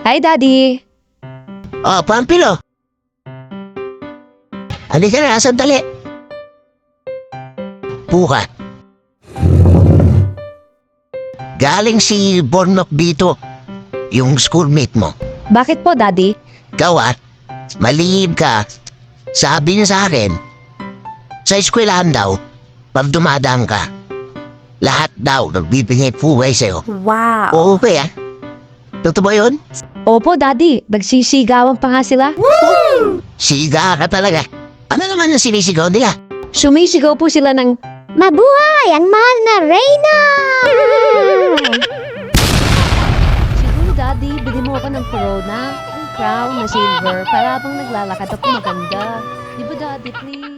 Hi, Daddy. Oh, Pampilo. Halika na, sandali. Puka. Galing si Bournemouth dito, yung schoolmate mo. Bakit po, Daddy? Gawat, malihim ka. Sabi niya sa akin, sa eskwelahan daw, pag dumadaan ka, lahat daw nagbibigay puway sa'yo. Wow. Oo kaya? Totoo ba yun? Opo, Daddy. Nagsisigawan pa nga sila. Siga ka talaga. Ano naman ang sinisigaw nila? Sumisigaw po sila ng, Mabuhay ang mahal na Reyna! siguro, Daddy, bili mo ako ng corona, ang crown na silver, para habang naglalakad ako maganda. Di ba, Daddy, please?